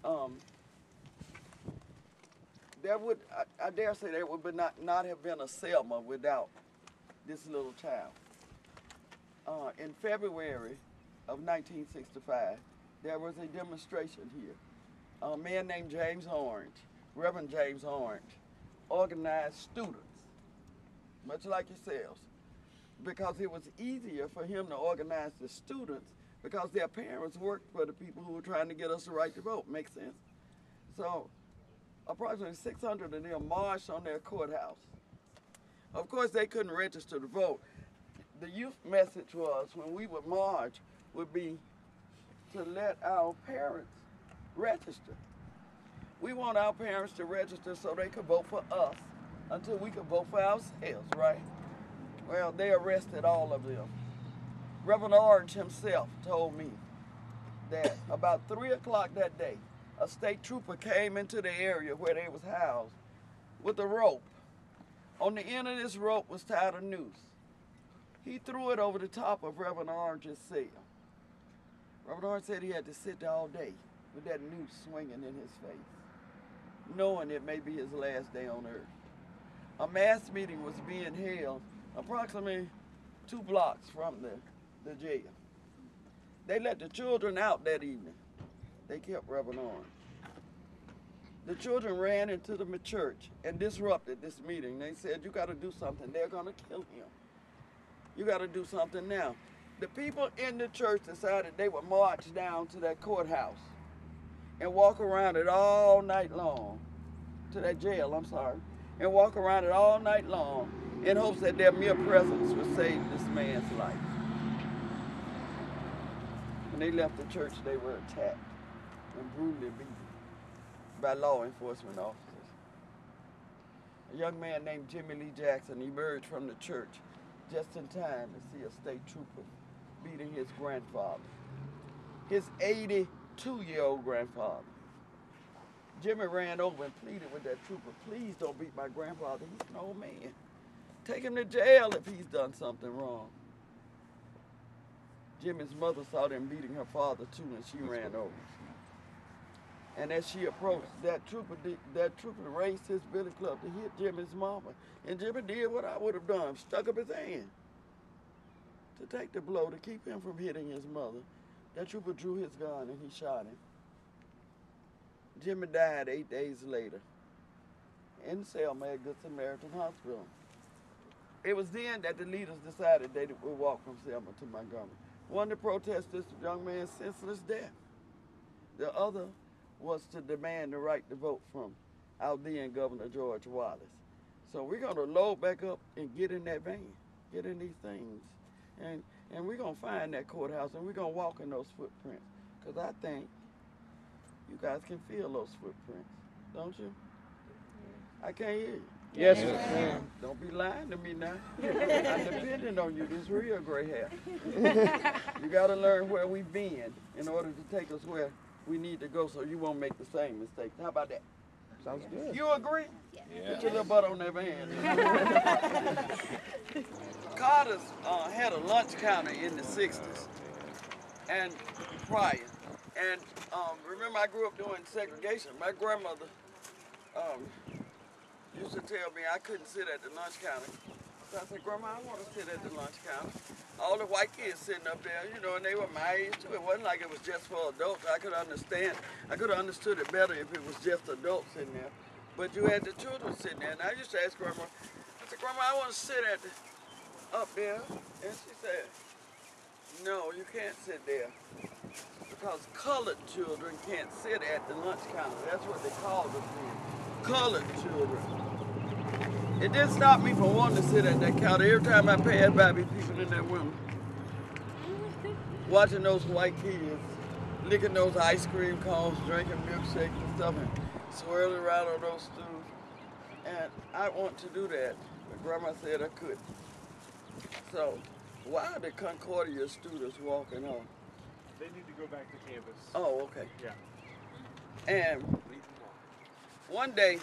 um, there would, I dare say there would not have been a Selma without this little child. In February of 1965, there was a demonstration here. A man named James Orange, Reverend James Orange, organized students, much like yourselves, because it was easier for him to organize the students because their parents worked for the people who were trying to get us the right to vote. Makes sense? So approximately 600 of them marched on their courthouse. Of course, they couldn't register to vote. The youth message was, when we would march, would be to let our parents register. We want our parents to register so they could vote for us until we could vote for ourselves, right? Well, they arrested all of them. Reverend Orange himself told me that about 3 o'clock that day, a state trooper came into the area where they was housed with a rope. On the end of this rope was tied a noose. He threw it over the top of Reverend Orange's cell. Reverend Orange said he had to sit there all day with that noose swinging in his face, knowing it may be his last day on earth. A mass meeting was being held approximately 2 blocks from the jail. They let the children out that evening. They kept Reverend Orange. The children ran into the church and disrupted this meeting. They said, you got to do something. They're going to kill him. You got to do something now. The people in the church decided they would march down to that courthouse and walk around it all night long, to that jail, I'm sorry, and walk around it all night long in hopes that their mere presence would save this man's life. When they left the church, they were attacked and brutally beaten by law enforcement officers. A young man named Jimmy Lee Jackson emerged from the church just in time to see a state trooper beating his grandfather, his 82-year-old grandfather. Jimmy ran over and pleaded with that trooper, please don't beat my grandfather, he's an old man. Take him to jail if he's done something wrong. Jimmy's mother saw them beating her father too, and she ran over. And as she approached, that trooper raised his billy club to hit Jimmy's mama. And Jimmy did what I would have done, stuck up his hand to take the blow to keep him from hitting his mother. That trooper drew his gun and he shot him. Jimmy died 8 days later in Selma at Good Samaritan Hospital. It was then that the leaders decided they would walk from Selma to Montgomery. One to protest this young man's senseless death. The other was to demand the right to vote from our then Governor George Wallace. So we're going to load back up and get in that van, get in these things, and we're going to find that courthouse and we're going to walk in those footprints. Because I think you guys can feel those footprints, don't you? I can't hear you. Yes, sir. Don't be lying to me now. I'm depending on you, this real gray hair. You got to learn where we've been in order to take us where we need to go so you won't make the same mistakes. How about that? Sounds good. You agree? Yeah. Put your little butt on that van. Carter's had a lunch counter in the 60s and prior. And remember, I grew up doing segregation. My grandmother used to tell me I couldn't sit at the lunch counter. So I said, Grandma, I want to sit at the lunch counter. All the white kids sitting up there, you know, and they were my age too. It wasn't like it was just for adults. I could understand. I could have understood it better if it was just adults sitting there. But you had the children sitting there. And I used to ask Grandma, I said, Grandma, I want to sit up there. And she said, no, you can't sit there. Because colored children can't sit at the lunch counter. That's what they called us then. Colored children. It didn't stop me from wanting to sit at that counter. Every time I passed by, be people in that window, watching those white kids, licking those ice cream cones, drinking milkshakes and stuff, and swirling around on those stools. And I want to do that, but Grandma said I couldn't. So, why are the Concordia students walking on? They need to go back to campus. Oh, okay. Yeah. And one day,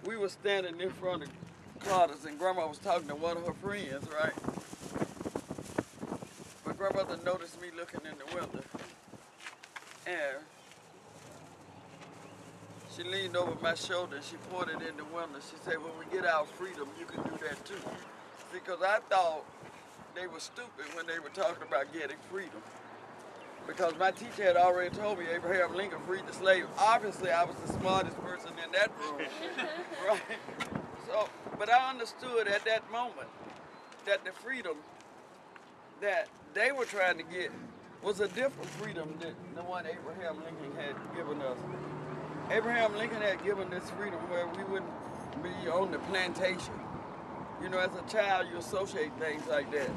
we were standing in front of Carter's and Grandma was talking to one of her friends, right? But Grandmother noticed me looking in the window. And She leaned over my shoulder and she pointed in the window. She said, when we get our freedom, you can do that too. Because I thought they were stupid when they were talking about getting freedom. Because my teacher had already told me Abraham Lincoln freed the slave. Obviously, I was the smartest person in that room, right? So, but I understood at that moment that the freedom that they were trying to get was a different freedom than the one Abraham Lincoln had given us. Abraham Lincoln had given this freedom where we wouldn't be on the plantation. You know, as a child, you associate things like that.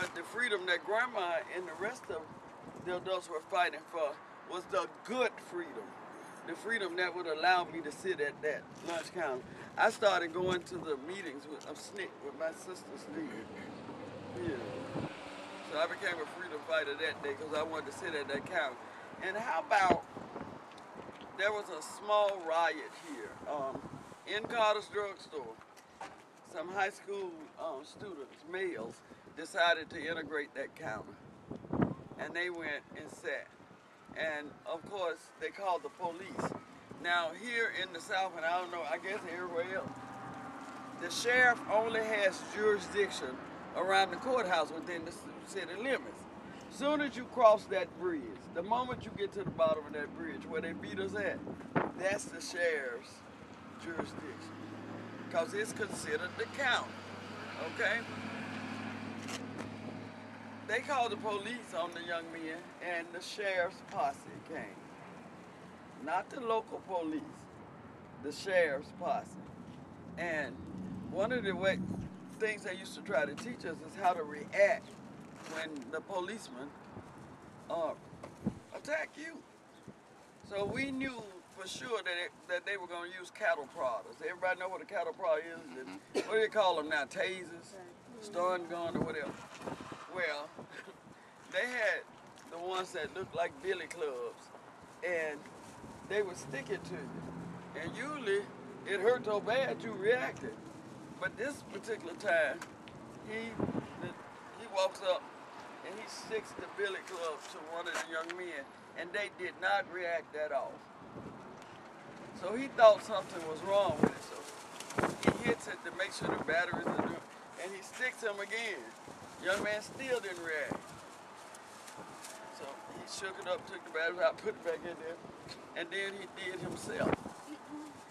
But the freedom that Grandma and the rest of the adults were fighting for was the good freedom. The freedom that would allow me to sit at that lunch counter. I started going to the meetings of SNCC with my sisters did. Yeah. So I became a freedom fighter that day because I wanted to sit at that counter. And how about, there was a small riot here in Carter's drugstore. Some high school students, males, decided to integrate that counter. And they went and sat. And of course, they called the police. Now here in the South, and I don't know, I guess everywhere else, the sheriff only has jurisdiction around the courthouse within the city limits. Soon as you cross that bridge, the moment you get to the bottom of that bridge where they beat us at, that's the sheriff's jurisdiction. Because it's considered the county, okay? They called the police on the young men and the sheriff's posse came. Not the local police, the sheriff's posse. And one of the things they used to try to teach us is how to react when the policemen attack you. So we knew for sure that they were going to use cattle prodders. Everybody know what a cattle prodder is? What do they call them now? Tasers, stun gun, or whatever. Well, they had the ones that looked like billy clubs, and they would stick it to you. And usually, it hurt so bad you reacted. But this particular time, he walks up and he sticks the billy club to one of the young men, and they did not react at all. So he thought something was wrong with it, so he hits it to make sure the batteries are doing, and he sticks him again. Young man still didn't react. So he shook it up, took the batteries out, put it back in there, and then he did himself.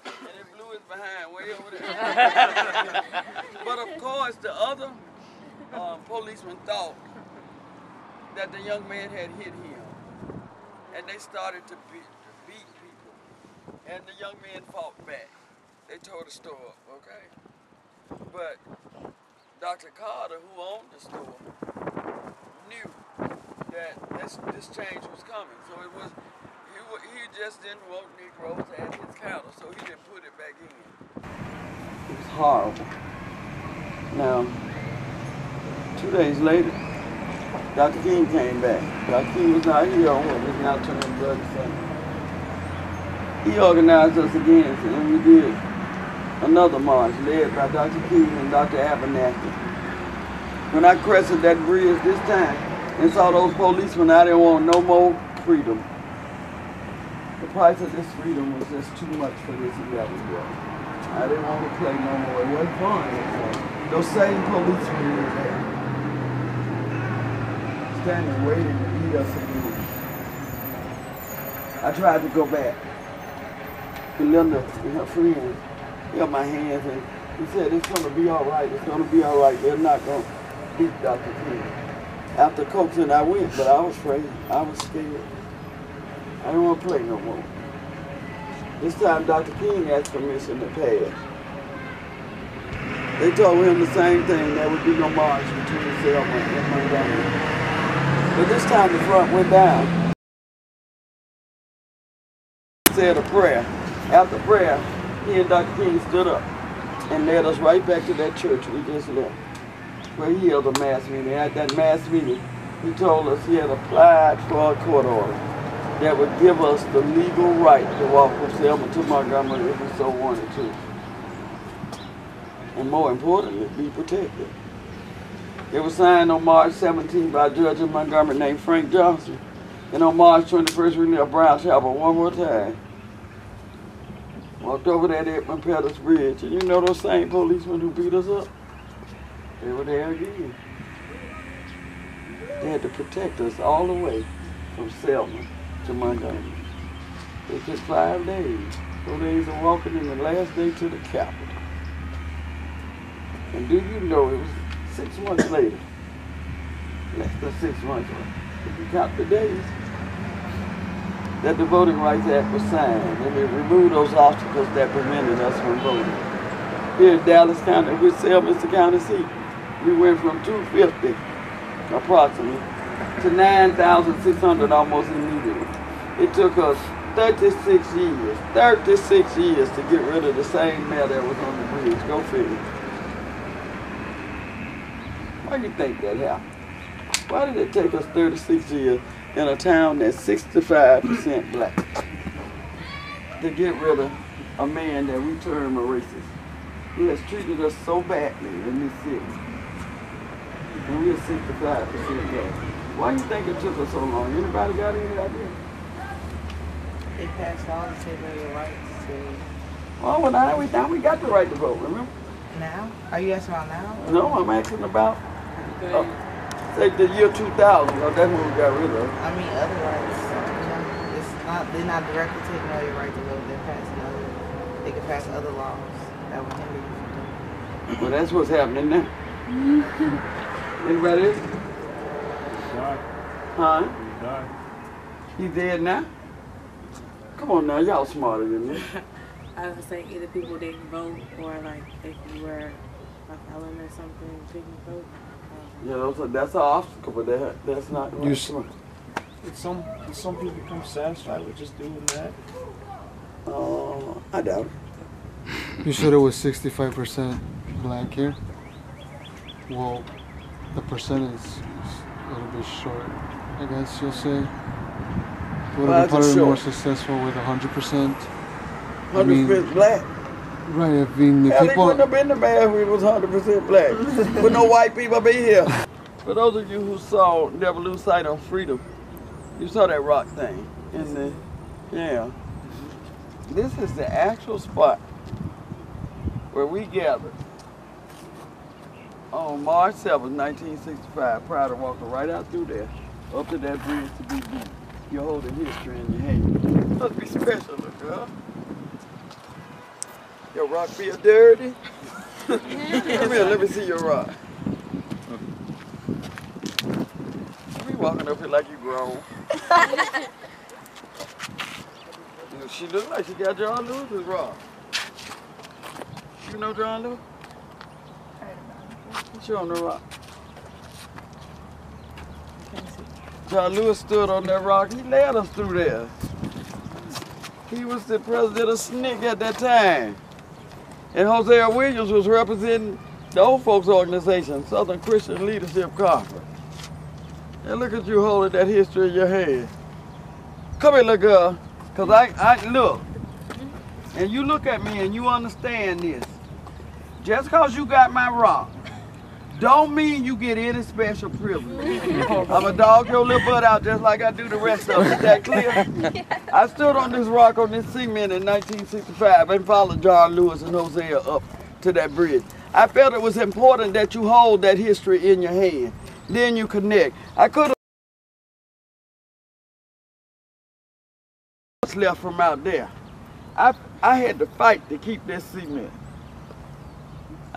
And it blew his behind way over there. But of course, the other policemen thought that the young man had hit him. And they started to beat people. And the young man fought back. They tore the store up, okay? But Dr. Carter, who owned the store, knew that this change was coming. So it was, he just didn't want Negroes at his counter, so he didn't put it back in. It was horrible. Now, 2 days later, Dr. King came back. Dr. King was not here on what is now turned Bloody Sunday. He organized us again, and we did another march led by Dr. King and Dr. Abernathy. When I crested that bridge this time and saw those policemen, I didn't want no more freedom. The price of this freedom was just too much for this 11-year-old. I didn't want to play no more. It wasn't fun. Those same policemen were there, standing waiting to beat us again. I tried to go back. Belinda and her friend held my hands and he said, it's going to be all right. It's going to be all right. They're not going to beat Dr. King. After coaxing, I went, but I was afraid. I was scared. I didn't want to play no more. This time, Dr. King asked permission to pass. They told him the same thing. There would be no march between Selma and Montgomery. But this time, the front went down. Said a prayer. After prayer, he and Dr. King stood up and led us right back to that church we just left, where he held a mass meeting. At that mass meeting, he told us he had applied for a court order that would give us the legal right to walk from Selma to Montgomery if we so wanted to. And more importantly, be protected. It was signed on March 17th by a judge in Montgomery named Frank Johnson. And on March 21st, we left Brown Chapel one more time. Walked over that Edmund Pettus Bridge, and you know those same policemen who beat us up? They were there again. They had to protect us all the way from Selma to Montgomery. It took 5 days. 4 days of walking, and the last day to the Capitol. And do you know it was 6 months later, less than 6 months, if you count the days, that the Voting Rights Act was signed, and it removed those obstacles that prevented us from voting. Here in Dallas County, which Selma is the county seat, we went from 250 approximately to 9,600 almost immediately. It took us 36 years to get rid of the same mayor that was on the bridge. Go figure. Why do you think that happened? Why did it take us 36 years in a town that's 65% black to get rid of a man that we term a racist, who has treated us so badly in this city? And we're 65% black. Why do you think it took us so long? Anybody got any idea? They passed laws to say your rights. Oh, well, now we got the right to vote, remember? Now? Are you asking about now? No, I'm asking about, say, the year 2000. Oh, that's when we got rid of it. I mean, other rights. They're not directly taking away your right to vote. They can pass other laws that would hinder you from doing it. Well, that's what's happening now. Anybody else? Huh? He's dead now? Come on now, y'all smarter than me. I was saying either people didn't vote or like if you were a felon or something, didn't vote. Yeah, that's an obstacle, but that's not right. Did some people become satisfied with just doing that? I doubt it. You said it was 65% black here. Well, the percentage is a little bit short, I guess you'll say. Would have been probably more successful with 100%. 100% black. Right, I mean, the Hell, people... it wouldn't have been the bad if it was 100% black. With no white people be here. For those of you who saw Never Lose Sight on Freedom, you saw that rock thing in the, yeah. This is the actual spot where we gathered on March 7th, 1965, proud of walking right out through there, up to that bridge to be beat. You're holding history in your hand. Must be special, look, girl. Your rock feel dirty? Come here, let me see your rock. You be walking up here like you grown. She look like she got John Lewis's rock. You know John Lewis? Show him the rock. John Lewis stood on that rock. He led us through there. He was the president of SNCC at that time. And Hosea Williams was representing the old folks organization, Southern Christian Leadership Conference. And look at you holding that history in your hand. Come here, little girl, because I look. And you look at me and you understand this. Just because you got my rock, don't mean you get any special privilege. I'ma dog your little butt out just like I do the rest of it. Is that clear? I stood on this rock on this cement in 1965 and followed John Lewis and Hosea up to that bridge. I felt it was important that you hold that history in your hand. Then you connect. I could have left from out there. I had to fight to keep this cement.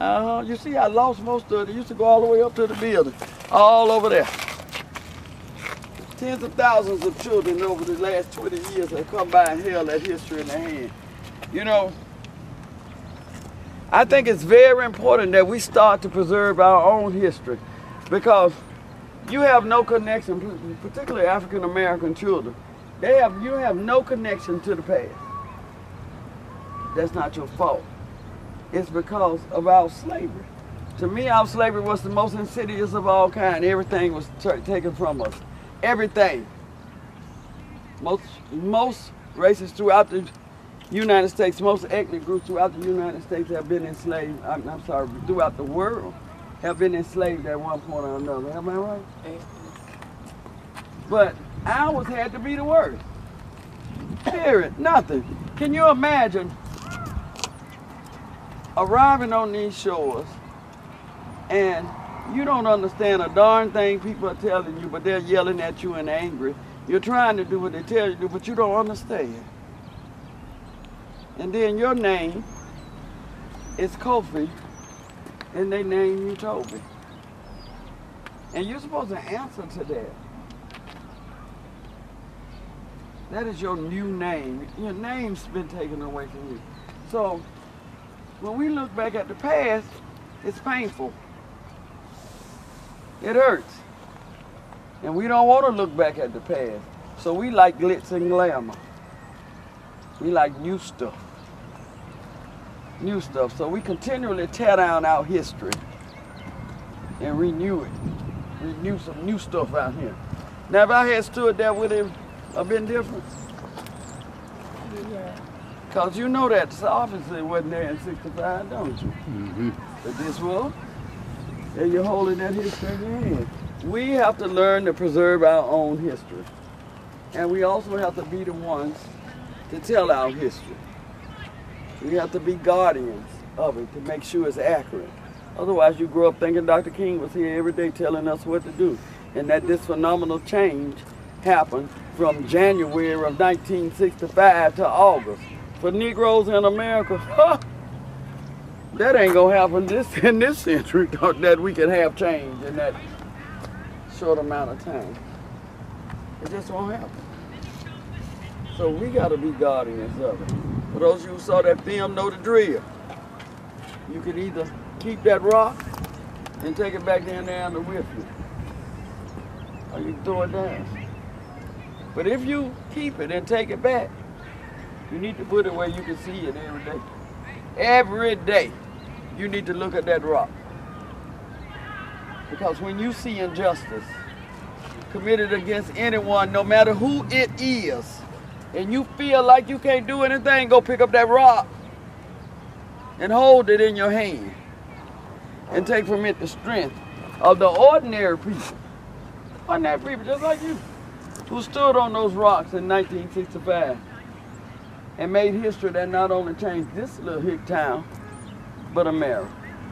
You see, I lost most of it. It used to go all the way up to the building, all over there. Tens of thousands of children over the last 20 years have come by and held that history in their hand. You know, I think it's very important that we start to preserve our own history because you have no connection, particularly African American children. You have no connection to the past. That's not your fault. It's because of our slavery. To me, our slavery was the most insidious of all kind. Everything was taken from us. Everything. Most races throughout the United States, most ethnic groups throughout the United States have been enslaved, throughout the world, have been enslaved at one point or another. Am I right? But ours had to be the worst. Period. Nothing. Can you imagine arriving on these shores, and you don't understand a darn thing people are telling you, but they're yelling at you and angry. You're trying to do what they tell you to do, but you don't understand. And then your name is Kofi, and they name you Toby. And you're supposed to answer to that. That is your new name. Your name's been taken away from you. So when we look back at the past, it's painful. It hurts. And we don't want to look back at the past. So we like glitz and glamour. We like new stuff. New stuff. So we continually tear down our history and renew it. Renew some new stuff out here. Now if I had stood there, would it have been different? Yeah. Because you know that obviously it wasn't there in 65, don't you? Mm-hmm. But this was. And you're holding that history in your hand. We have to learn to preserve our own history. And we also have to be the ones to tell our history. We have to be guardians of it to make sure it's accurate. Otherwise you grow up thinking Dr. King was here every day telling us what to do. And that this phenomenal change happened from January of 1965 to August. For Negroes in America, that ain't gonna happen in this century, that we can have change in that short amount of time. It just won't happen. So we gotta be guardians of it. For those of you who saw that film, know the drill. You can either keep that rock and take it back down there with you, or you can throw it down. But if you keep it and take it back, you need to put it where you can see it every day. Every day, you need to look at that rock. Because when you see injustice committed against anyone, no matter who it is, and you feel like you can't do anything, go pick up that rock and hold it in your hand and take from it the strength of the ordinary people. Ordinary people just like you, who stood on those rocks in 1965 and made history that not only changed this little hick town, but America.